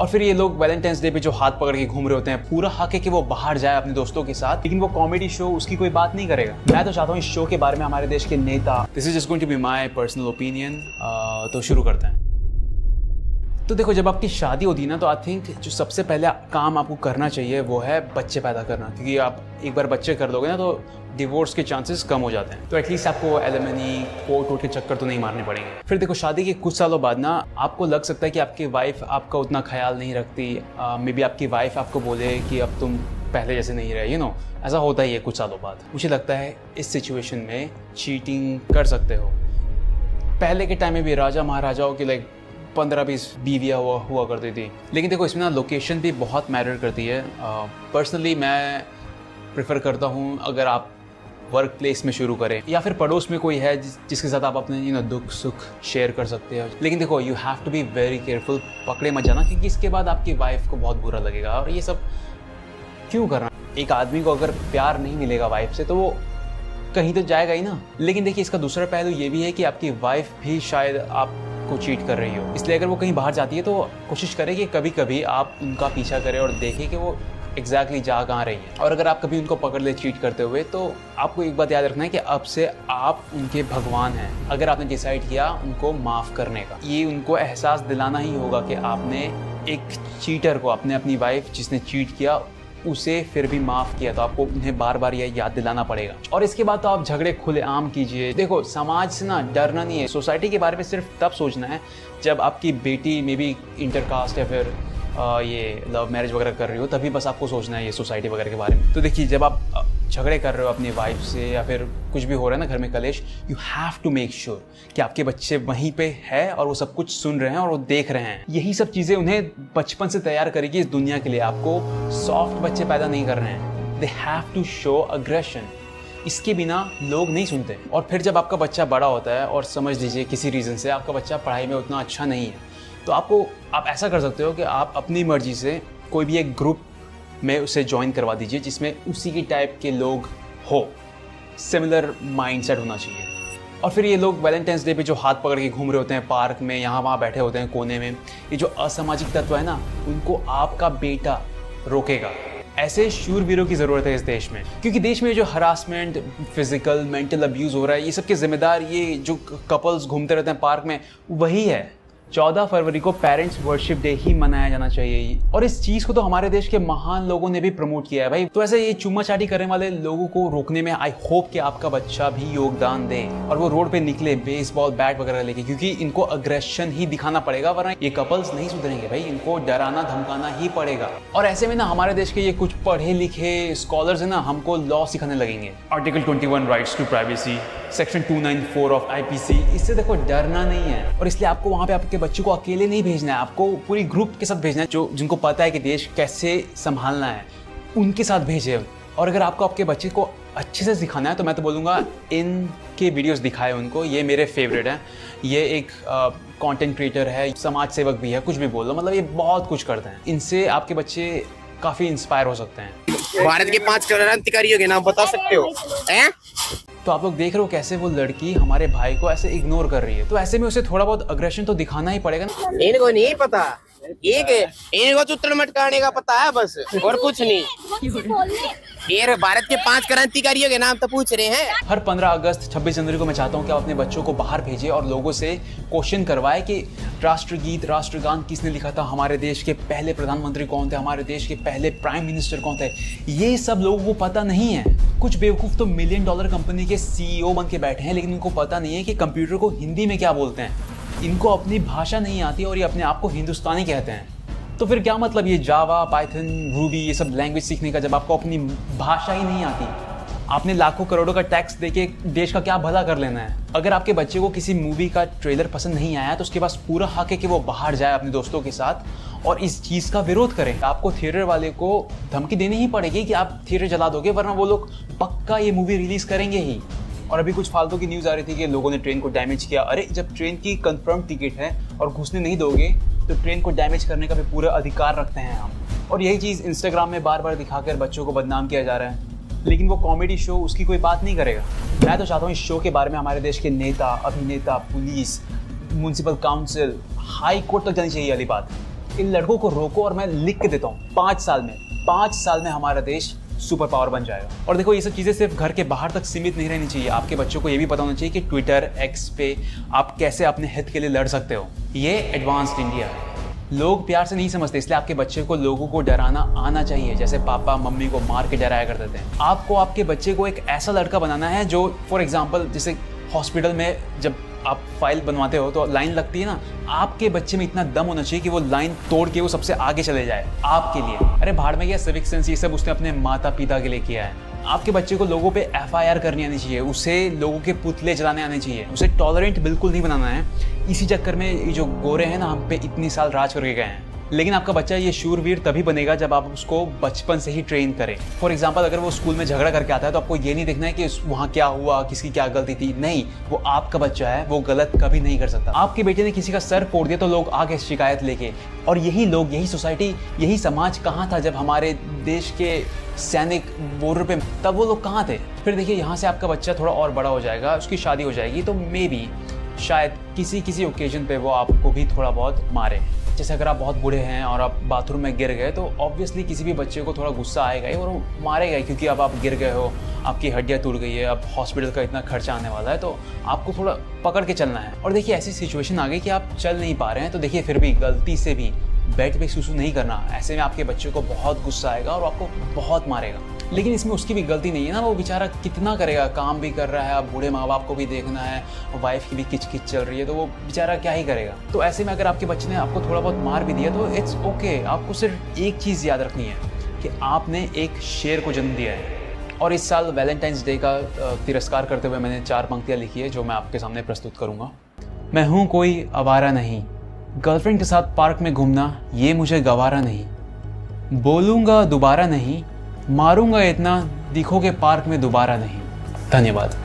और फिर ये लोग वैलेंटाइंस डे पे जो हाथ पकड़ के घूम रहे होते हैं, पूरा हक है कि वो बाहर जाए अपने दोस्तों के साथ, लेकिन वो कॉमेडी शो उसकी कोई बात नहीं करेगा। मैं तो चाहता हूँ इस शो के बारे में हमारे देश के नेता, this is just going to be my personal opinion, तो शुरू करते हैं। तो देखो, जब आपकी शादी होती है ना, तो आई थिंक जो सबसे पहले काम आपको करना चाहिए वो है बच्चे पैदा करना, क्योंकि आप एक बार बच्चे कर दोगे ना तो डिवोर्स के चांसेस कम हो जाते हैं। तो एटलीस्ट आपको एलिमनी कोर्ट के चक्कर तो नहीं मारने पड़ेंगे। फिर देखो, शादी के कुछ सालों बाद ना आपको लग सकता है कि आपकी वाइफ आपका उतना ख्याल नहीं रखती, मे बी आपकी वाइफ आपको बोले कि अब तुम पहले जैसे नहीं रहे, यू नो, ऐसा होता ही है कुछ सालों बाद। मुझे लगता है इस सिचुएशन में चीटिंग कर सकते हो। पहले के टाइम में भी राजा महाराजाओं की 15-20 बीवियाँ हुआ करती थी, लेकिन देखो इसमें ना लोकेशन भी बहुत मैटर करती है। पर्सनली मैं प्रेफर करता हूँ अगर आप वर्क प्लेस में शुरू करें या फिर पड़ोस में कोई है जिसके साथ आप अपने दुख सुख शेयर कर सकते हो। लेकिन देखो, you have to be very careful, पकड़े मत जाना, क्योंकि इसके बाद आपकी वाइफ को बहुत बुरा लगेगा। और ये सब क्यों करना? एक आदमी को अगर प्यार नहीं मिलेगा वाइफ से तो वो कहीं तो जाएगा ही ना। लेकिन देखिए, इसका दूसरा पहलू ये भी है कि आपकी वाइफ भी शायद आपको चीट कर रही हो, इसलिए अगर वो कहीं बाहर जाती है तो कोशिश करें कि कभी कभी आप उनका पीछा करें और देखें कि वो एग्जैक्टली जा कहाँ रही है। और अगर आप कभी उनको पकड़ ले चीट करते हुए, तो आपको एक बात याद रखना है कि अब से आप उनके भगवान हैं। अगर आपने डिसाइड किया उनको माफ़ करने का, ये उनको एहसास दिलाना ही होगा कि आपने एक चीटर को, आपने अपनी वाइफ जिसने चीट किया उसे फिर भी माफ़ किया, तो आपको उन्हें बार बार यह याद दिलाना पड़ेगा। और इसके बाद तो आप झगड़े खुलेआम कीजिए। देखो, समाज से ना डरना नहीं है, सोसाइटी के बारे में सिर्फ तब सोचना है जब आपकी बेटी मे बी इंटरकास्ट या फिर ये लव मैरिज वगैरह कर रही हो, तभी बस आपको सोचना है ये सोसाइटी वगैरह के बारे में। तो देखिए, जब आप झगड़े कर रहे हो अपनी वाइफ से या फिर कुछ भी हो रहा है ना घर में कलेश, you have to make sure कि आपके बच्चे वहीं पे है और वो सब कुछ सुन रहे हैं और वो देख रहे हैं। यही सब चीज़ें उन्हें बचपन से तैयार करेगी इस दुनिया के लिए। आपको सॉफ्ट बच्चे पैदा नहीं कर रहे हैं, they have to show aggression. इसके बिना लोग नहीं सुनते। और फिर जब आपका बच्चा बड़ा होता है और समझ लीजिए किसी रीज़न से आपका बच्चा पढ़ाई में उतना अच्छा नहीं है, तो आप ऐसा कर सकते हो कि आप अपनी मर्जी से कोई भी एक ग्रुप में उसे ज्वाइन करवा दीजिए जिसमें उसी की टाइप के लोग हो, सिमिलर माइंडसेट होना चाहिए। और फिर ये लोग वैलेंटाइंस डे पे जो हाथ पकड़ के घूम रहे होते हैं पार्क में, यहाँ वहाँ बैठे होते हैं कोने में, ये जो असामाजिक तत्व है ना, उनको आपका बेटा रोकेगा। ऐसे शूरवीरों की ज़रूरत है इस देश में, क्योंकि देश में जो हरासमेंट, फिजिकल, मेंटल अब्यूज़ हो रहा है, ये सब के जिम्मेदार ये जो कपल्स घूमते रहते हैं पार्क में, वही है। 14 फरवरी को पेरेंट्स वर्शिप डे ही मनाया जाना चाहिए। और इस चीज़ को तो हमारे देश के महान लोगों ने भी प्रमोट किया है भाई। तो ऐसे ये चुम्मा चाटी करने वाले लोगों को रोकने में आई होप कि आपका बच्चा भी योगदान दे और वो रोड पे निकले बेसबॉल बैट वगैरह लेके, क्योंकि इनको अग्रेशन ही दिखाना पड़ेगा, वरना ये कपल्स नहीं सुधरेंगे भाई। इनको डराना धमकाना ही पड़ेगा। और ऐसे में ना हमारे देश के ये कुछ पढ़े लिखे स्कॉलर्स है ना, हमको लॉ सिखाने लगेंगे। Article 21 rights to privacy, section 294 of IPC, इससे देखो डरना नहीं है। और इसलिए आपको वहाँ पे आपके बच्चों को अकेले नहीं भेजना है, आपको पूरी ग्रुप के साथ भेजना है, जिनको पता है कि देश कैसे संभालना है, उनके साथ भेजे। और अगर आपको आपके बच्चे को अच्छे से सिखाना है तो मैं तो बोलूँगा इनके वीडियोस दिखाए उनको, ये मेरे फेवरेट हैं। ये एक कंटेंट क्रिएटर है, समाज सेवक भी है, कुछ भी बोल लो, मतलब ये बहुत कुछ करते हैं। इनसे आपके बच्चे काफ़ी इंस्पायर हो सकते हैं। भारत के 5 क्रांतिकारियों के नाम बता सकते हो? तो आप लोग देख रहे हो कैसे वो लड़की हमारे भाई को ऐसे इग्नोर कर रही है, तो ऐसे में उसे थोड़ा बहुत अग्रेशन तो दिखाना ही पड़ेगा ना। इनको नहीं पता, इनको चुत्तर मटकाने का पता है बस, और कुछ नहीं। ये भारत के 5 क्रांतिकारियों के नाम तो पूछ रहे हैं। हर 15 अगस्त 26 जनवरी को मैं चाहता हूँ कि आप अपने बच्चों को बाहर भेजें और लोगों से क्वेश्चन करवाए कि राष्ट्रगीत, राष्ट्रगान किसने लिखा था, हमारे देश के पहले प्रधानमंत्री कौन थे, हमारे देश के पहले प्राइम मिनिस्टर कौन थे। ये सब लोगों को पता नहीं है। कुछ बेवकूफ़ तो $1 मिलियन कंपनी के CEO बन के बैठे हैं, लेकिन उनको पता नहीं है कि कंप्यूटर को हिंदी में क्या बोलते हैं। इनको अपनी भाषा नहीं आती और ये अपने आप को हिंदुस्तानी कहते हैं। तो फिर क्या मतलब ये जावा, पाइथन, रूबी, ये सब लैंग्वेज सीखने का, जब आपको अपनी भाषा ही नहीं आती। आपने लाखों करोड़ों का टैक्स देके देश का क्या भला कर लेना है। अगर आपके बच्चे को किसी मूवी का ट्रेलर पसंद नहीं आया तो उसके पास पूरा हक है कि वो बाहर जाए अपने दोस्तों के साथ और इस चीज़ का विरोध करें। आपको थिएटर वाले को धमकी देनी ही पड़ेगी कि आप थिएटर जला दोगे, वरना वो लोग पक्का ये मूवी रिलीज़ करेंगे ही। और अभी कुछ फालतू की न्यूज़ आ रही थी कि लोगों ने ट्रेन को डैमेज किया। अरे जब ट्रेन की कंफर्म टिकट है और घुसने नहीं दोगे तो ट्रेन को डैमेज करने का भी पूरा अधिकार रखते हैं हम। और यही चीज़ इंस्टाग्राम में बार बार दिखाकर बच्चों को बदनाम किया जा रहा है, लेकिन वो कॉमेडी शो उसकी कोई बात नहीं करेगा। मैं तो चाहता हूँ इस शो के बारे में हमारे देश के नेता, अभिनेता, police, municipal council, high court तक जानी चाहिए वाली बात। इन लड़कों को रोको और मैं लिख के देता हूँ 5 साल में हमारा देश सुपर पावर बन जाएगा। और देखो ये सब चीज़ें सिर्फ घर के बाहर तक सीमित नहीं रहनी चाहिए। आपके बच्चों को ये भी पता होना चाहिए कि ट्विटर, एक्स पे आप कैसे अपने हित के लिए लड़ सकते हो। ये एडवांस्ड इंडिया है। लोग प्यार से नहीं समझते, इसलिए आपके बच्चे को लोगों को डराना आना चाहिए, जैसे पापा मम्मी को मार के डराया करते थे। आपको आपके बच्चे को एक ऐसा लड़का बनाना है जो, फॉर एग्जाम्पल, जैसे हॉस्पिटल में जब आप फाइल बनवाते हो तो लाइन लगती है ना, आपके बच्चे में इतना दम होना चाहिए कि वो लाइन तोड़ के वो सबसे आगे चले जाए आपके लिए। अरे भाड़ में गया सिविक सेंस, ये सब उसने अपने माता पिता के लिए किया है। आपके बच्चे को लोगों पे FIR करनी आनी चाहिए, उसे लोगों के पुतले जलाने आने चाहिए, उसे टॉलरेंट बिल्कुल नहीं बनाना है। इसी चक्कर में ये जो गोरे हैं ना, हम पे इतनी साल राज करके गए हैं। लेकिन आपका बच्चा ये शूरवीर तभी बनेगा जब आप उसको बचपन से ही ट्रेन करें। फॉर एग्जाम्पल, अगर वो स्कूल में झगड़ा करके आता है तो आपको ये नहीं देखना है कि वहाँ क्या हुआ, किसकी क्या गलती थी। नहीं, वो आपका बच्चा है, वो गलत कभी नहीं कर सकता। आपके बेटे ने किसी का सर फोड़ दिया तो लोग आगे शिकायत लेके, और यही लोग, यही सोसाइटी, यही समाज कहाँ था जब हमारे देश के सैनिक बॉर्डर पे, तब वो लोग कहाँ थे? फिर देखिए, यहाँ से आपका बच्चा थोड़ा और बड़ा हो जाएगा, उसकी शादी हो जाएगी, तो मे बी शायद किसी ओकेजन पे वो आपको भी थोड़ा बहुत मारे। जैसे अगर आप बहुत बूढ़े हैं और आप बाथरूम में गिर गए तो ऑब्वियसली किसी भी बच्चे को थोड़ा गुस्सा आएगा ही और वो मारेगा ही, क्योंकि अब आप गिर गए हो, आपकी हड्डियाँ टूट गई है, अब हॉस्पिटल का इतना खर्चा आने वाला है, तो आपको थोड़ा पकड़ के चलना है। और देखिए, ऐसी सिचुएशन आ गई कि आप चल नहीं पा रहे हैं, तो देखिए फिर भी गलती से भी बेड पे सुसु नहीं करना। ऐसे में आपके बच्चे को बहुत गुस्सा आएगा और आपको बहुत मारेगा। लेकिन इसमें उसकी भी गलती नहीं है ना, वो बेचारा कितना करेगा, काम भी कर रहा है, अब बूढ़े माँ बाप को भी देखना है, वाइफ की भी किचकिच चल रही है, तो वो बेचारा क्या ही करेगा। तो ऐसे में अगर आपके बच्चे ने आपको थोड़ा बहुत मार भी दिया तो इट्स ओके। आपको सिर्फ एक चीज़ याद रखनी है कि आपने एक शेर को जन्म दिया है। और इस साल वैलेंटाइंस डे का तिरस्कार करते हुए मैंने 4 पंक्तियाँ लिखी है जो मैं आपके सामने प्रस्तुत करूँगा। मैं हूँ कोई आवारा नहीं, गर्लफ्रेंड के साथ पार्क में घूमना ये मुझे गवारा नहीं, बोलूँगा दोबारा नहीं, मारूंगा इतना दिखोगे पार्क में दोबारा नहीं। धन्यवाद।